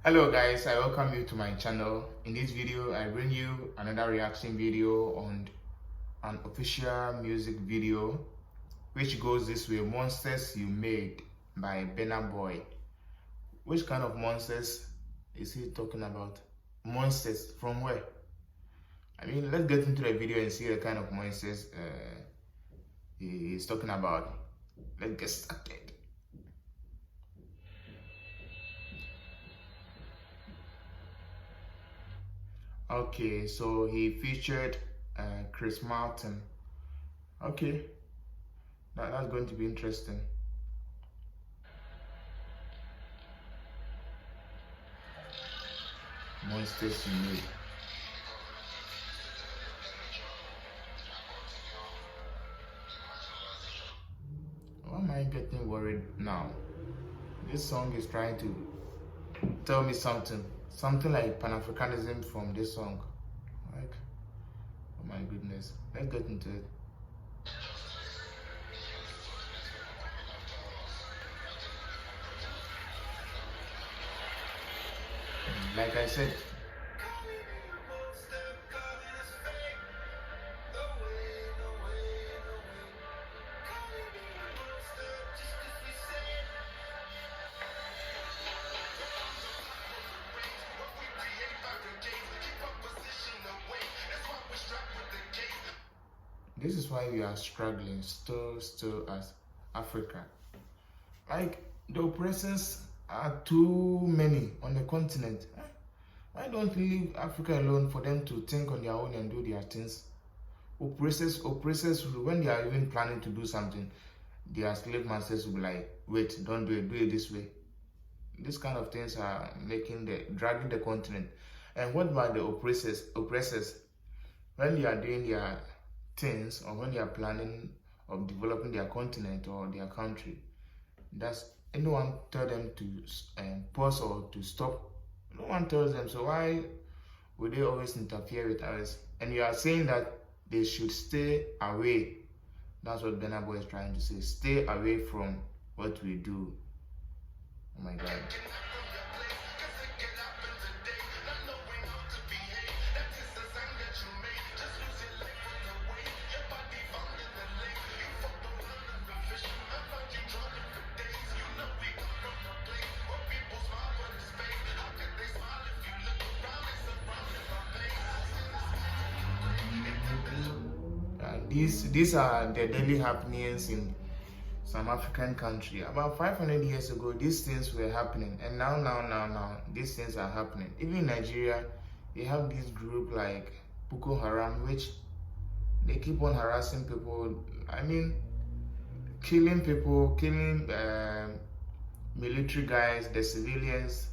Hello guys, I welcome you to my channel. In this video, I bring you another reaction video on an official music video which goes this way: Monsters You Made by Burna Boy. Which kind of monsters is he talking about? Monsters from where? I mean, let's get into the video and see the kind of monsters he's talking about. Let's get started. Okay, so he featured Chris Martin. Okay, that's going to be interesting. Monsters You Made. Why am I getting worried now? This song is trying to tell me something like Pan-Africanism from this song. Like, oh my goodness, let's get into it. Like I said, this is why we are struggling still as Africa. Like, the oppressors are too many on the continent. Why don't we leave Africa alone for them to think on their own and do their things? Oppressors, when they are even planning to do something, their slave masters will be like, wait, don't do it this way. These kind of things are dragging the continent. And what about the oppressors? When they are doing their things, or when they are planning of developing their continent or their country, does anyone tell them to pause or to stop? No one tells them. So why would they always interfere with us? And you are saying that they should stay away. That's what Burna Boy is trying to say. Stay away from what we do. Oh my God. These are the daily happenings in some African country. About 500 years ago, these things were happening, and now, these things are happening. Even in Nigeria, they have this group like Boko Haram, which they keep on harassing people. I mean, killing people, killing military guys, the civilians.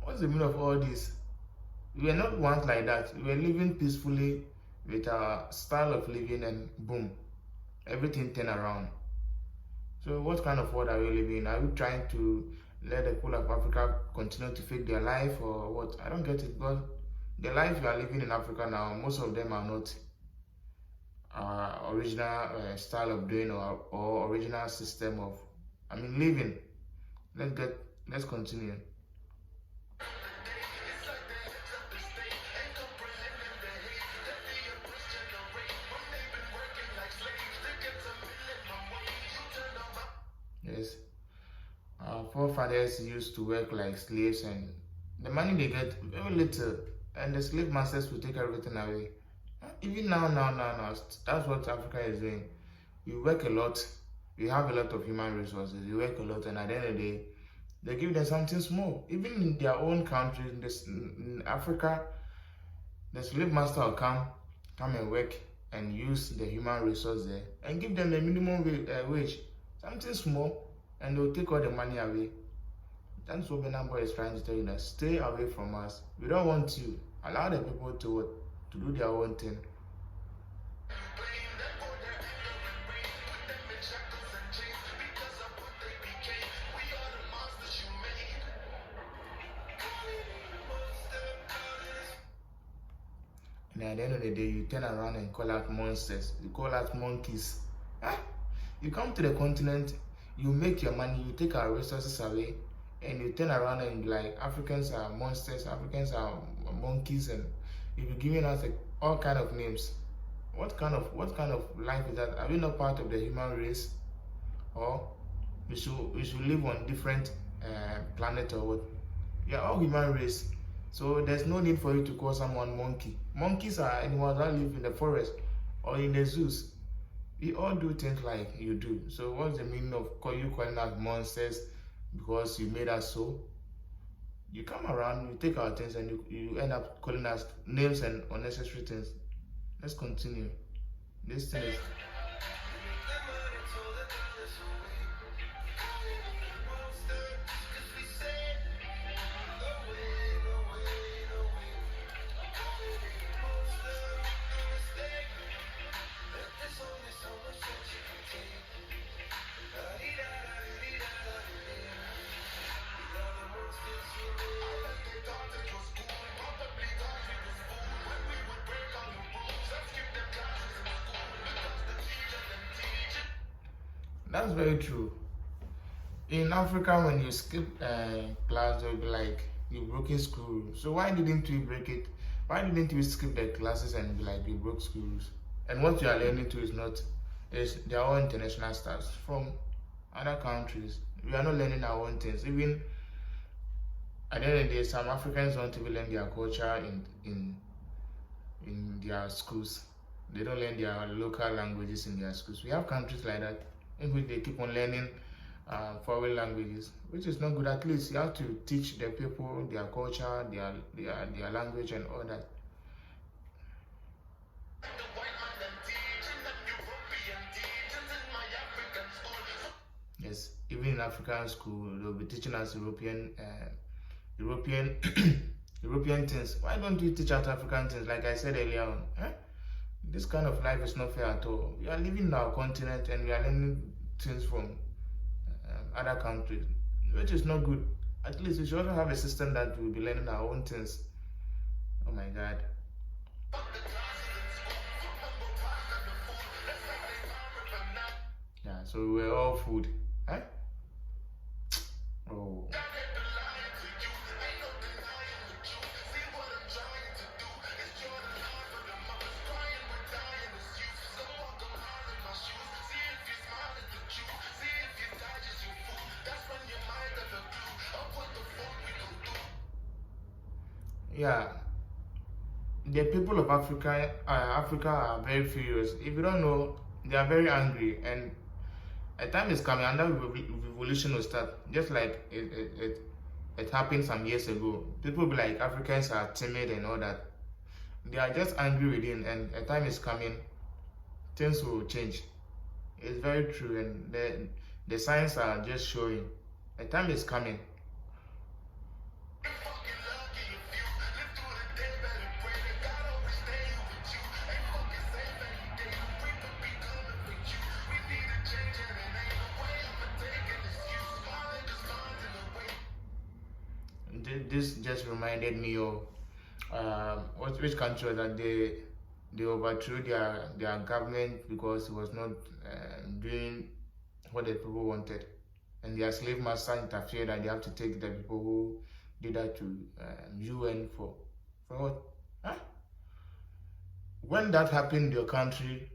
What's the meaning of all this? We were not once like that. We were living peacefully with our style of living, and boom, everything turned around. So what kind of world are we living in? Are we trying to let the people of Africa continue to fake their life, or what? I don't get it. But the life we are living in Africa now, most of them are not original style of doing or original system of, living. Let's continue. Yes, our forefathers used to work like slaves, and the money they get very little, and the slave masters will take everything away. Even now, that's what Africa is doing. You work a lot, you have a lot of human resources, you work a lot, and at the end of the day, they give them something small. Even in their own country, in Africa, the slave master will come and work and use the human resource there and give them the minimum wage, something small, and they'll take all the money away. That's what Burna Boy is trying to tell you, that stay away from us. We don't want you. Allow the people to do their own thing. And at the end of the day, you turn around and call out monsters. You call out monkeys. You come to the continent, you make your money, you take our resources away, and you turn around and be like, Africans are monsters, Africans are monkeys, and you'll be giving us like, all kind of names. What kind of life is that? Are we not part of the human race, or we should live on different planet or what? We are all human race, so there's no need for you to call someone monkey. Monkeys are animals that live in the forest or in the zoos. We all do things like you do. So what's the meaning of you calling us monsters because you made us so? You come around, you take our things, and you end up calling us names and unnecessary things. Let's continue. This thing is. That's very true. In Africa, when you skip class, they'll be like, you broke in school. So why didn't we break it? Why didn't we skip the classes and be like, we broke schools? And what you are learning to is not, they are all international stars from other countries. We are not learning our own things. Even at the end of the day, some Africans don't even learn their culture in their schools. They don't learn their local languages in their schools. We have countries like that in which they keep on learning foreign languages, which is not good. At least you have to teach the people their culture, their language, and all that. Yes, even in African school, they'll be teaching us European, European things. Why don't you teach us African things? Like I said earlier on, this kind of life is not fair at all. We are living in our continent and we are learning things from other countries, which is not good. At least we should also have a system that we'll be learning our own things. Oh my God. Yeah, so we were all food. Huh? Oh. Yeah, the people of Africa are very furious. If you don't know, they are very angry, and a time is coming, another revolution will start. Just like it happened some years ago. People be like, Africans are timid and all that. They are just angry within, and a time is coming, things will change. It's very true, and the signs are just showing. A time is coming. This just reminded me of which country that they overthrew their government because it was not doing what the people wanted, and their slave master interfered, and they have to take the people who did that to UN for what? Huh? When that happened in your country,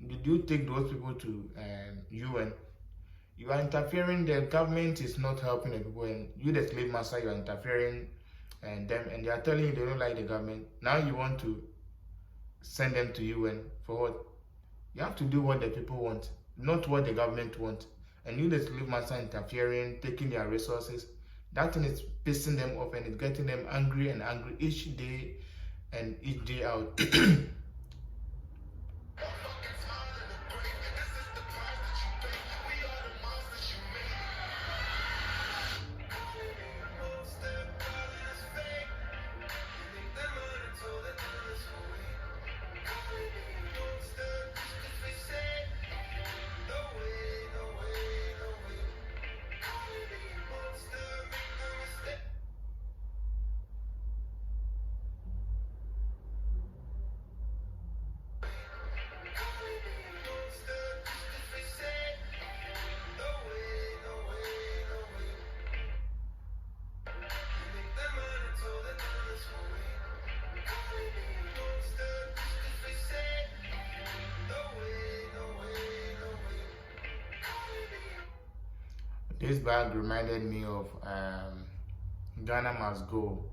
did you take those people to UN? You are interfering. The government is not helping the people, and you, the slave master, you are interfering, and them, and they are telling you they don't like the government. Now you want to send them to UN for what? You have to do what the people want, not what the government wants. And you, the slave master, interfering, taking their resources. That thing is pissing them off, and it's getting them angry and angry each day and each day out. This bag reminded me of Ghana Must Go,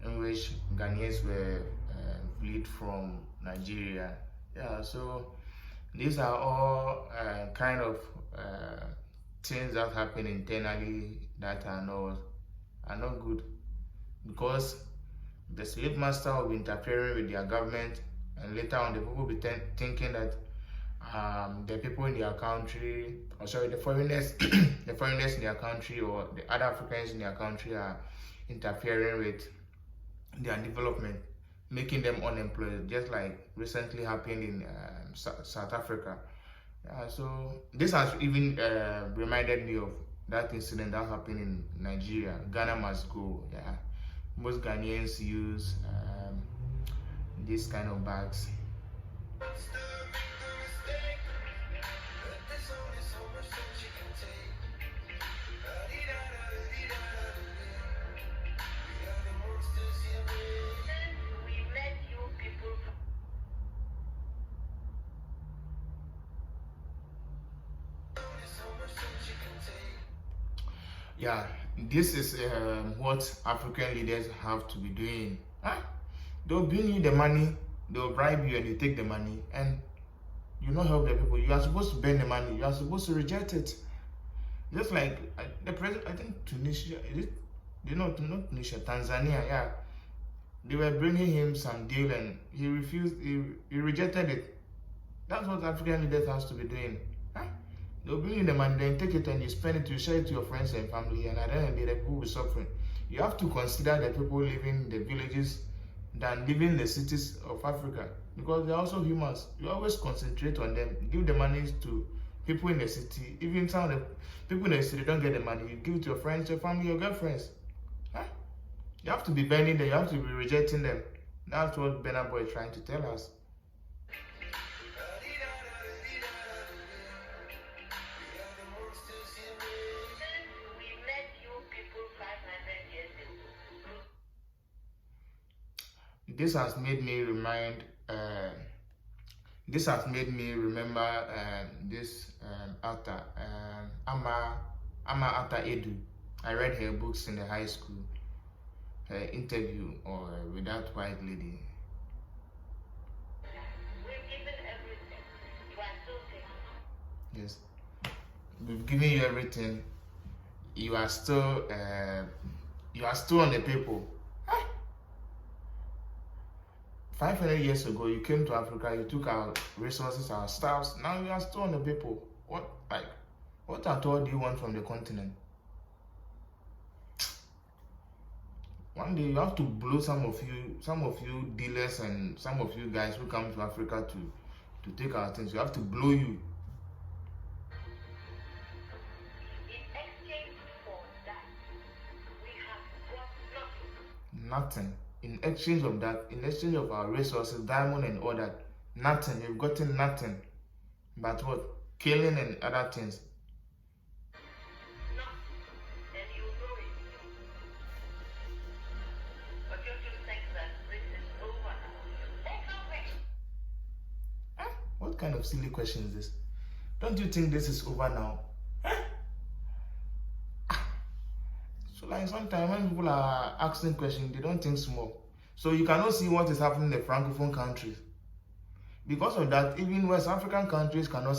in which Ghanaians were fleed from Nigeria. Yeah, so these are all kind of things that happen internally that are not good, because the slave master will be interfering with their government, and later on the people will be thinking that the people in their country, or sorry, the foreigners, the foreigners in their country, or the other Africans in their country are interfering with their development, making them unemployed, just like recently happened in South Africa. So this has even reminded me of that incident that happened in Nigeria. Ghana Must Go. Yeah, most Ghanaians use these kind of bags. Yeah, this is what African leaders have to be doing. Huh? They'll bring you the money, they'll bribe you, and you take the money, and you not help the people. You are supposed to bend the money, you are supposed to reject it. Just like the president, I think Tunisia, is it? Not Tunisia, Tanzania, yeah. They were bringing him some deal and he refused, he rejected it. That's what African leaders have to be doing. Huh? They'll bring you the money, then take it and you spend it, you share it to your friends and family, and at the end of the day, the people will be suffering. You have to consider the people living in the villages than living in the cities of Africa, because they're also humans. You always concentrate on them, give the money to people in the city. Even some of the people in the city don't get the money, you give it to your friends, your family, your girlfriends. Huh? You have to be bending them, you have to be rejecting them. That's what Burna Boy is trying to tell us. This has made me remember this actor, Ama Ata Edu. I read her books in the high school. Her interview with that white lady. We've given everything. You are still taking. Yes, we've given you everything. You are still on the people. 500 years ago, you came to Africa, you took our resources, our staffs. Now you are still on the people. What at all do you want from the continent? One day you have to blow some of you dealers and some of you guys who come to Africa to take our things. You have to blow you. In exchange for that, we have got nothing. In exchange of that, in exchange of our resources, diamond and all that, nothing. You've gotten nothing. But what? Killing and other things. What kind of silly question is this? Don't you think this is over now? So like sometimes when people are asking questions, they don't think small. So you cannot see what is happening in the Francophone countries. Because of that, even West African countries cannot,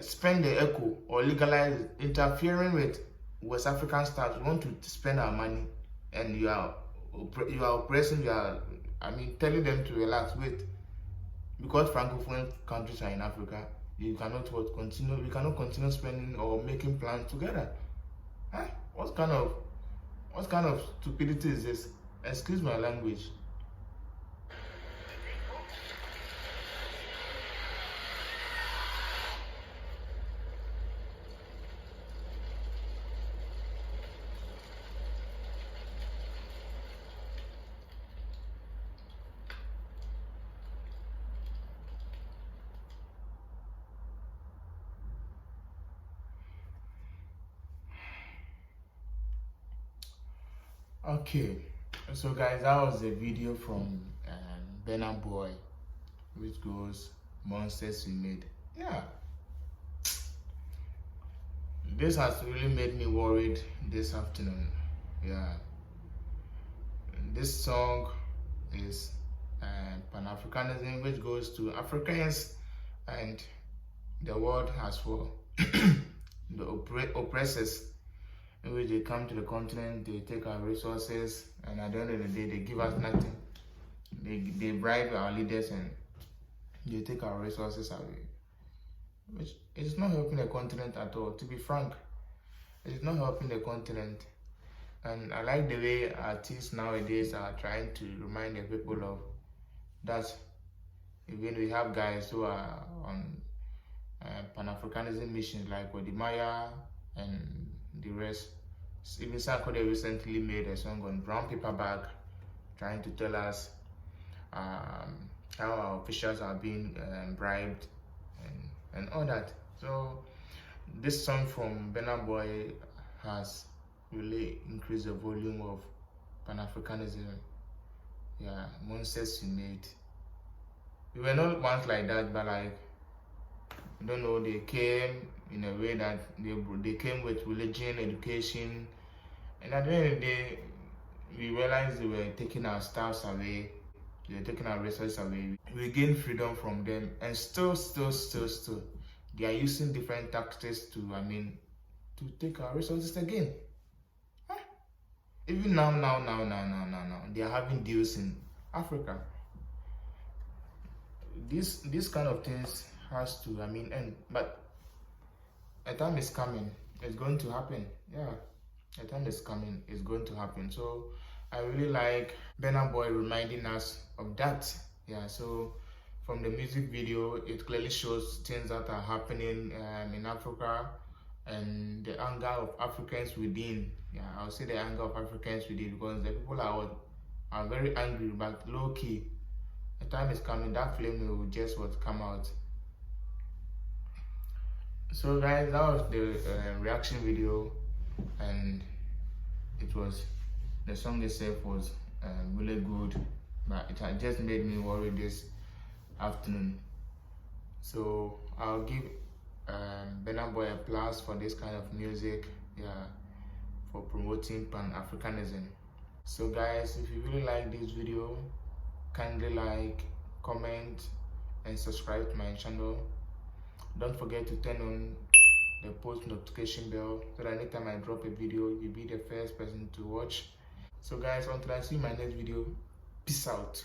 spend the echo or legalize interfering with West African states. We want to spend our money, and you are oppressing. Telling them to relax. Wait. Because Francophone countries are in Africa, you cannot continue. We cannot continue spending or making plans together. Huh? What kind of stupidity is this? Excuse my language. Okay, so guys, that was a video from Burna Boy, which goes monsters we made. Yeah, This has really made me worried this afternoon. Yeah, this song is Pan-Africanism, which goes to Africans and the world as well. The oppressors, in which they come to the continent, they take our resources, and at the end of the day, they give us nothing. They bribe our leaders and they take our resources away, which is not helping the continent at all. To be frank, it is not helping the continent. And I like the way artists nowadays are trying to remind the people of that. Even we have guys who are on Pan-Africanism missions like Maya and the rest. Even Sarkodie recently made a song on brown paper bag, trying to tell us how our officials are being bribed and all that. So this song from Burna Boy has really increased the volume of Pan-Africanism. Yeah, monsters you made. We were not once like that, but like, I don't know, they came in a way that they came with religion, education, and at the end of the day, we realized they were taking our staffs away, they were taking our resources away. We gained freedom from them, and still, they are using different tactics to, to take our resources again. Huh? Even now, they are having deals in Africa. This kind of things has to, end. But a time is coming. It's going to happen. Yeah, a time is coming. It's going to happen. So I really like Burna Boy reminding us of that. Yeah. So from the music video, it clearly shows things that are happening in Africa and the anger of Africans within. Yeah, I'll say the anger of Africans within, because the people are very angry, but low key. The time is coming, that flame will just come out. So guys, that was the reaction video, and the song itself was really good, but it had just made me worry this afternoon. So I'll give Burna Boy a plus for this kind of music, yeah, for promoting Pan-Africanism. So guys, if you really like this video, kindly like, comment, and subscribe to my channel. Don't forget to turn on the post notification bell so that anytime I drop a video, you'll be the first person to watch. So guys, until I see my next video, peace out.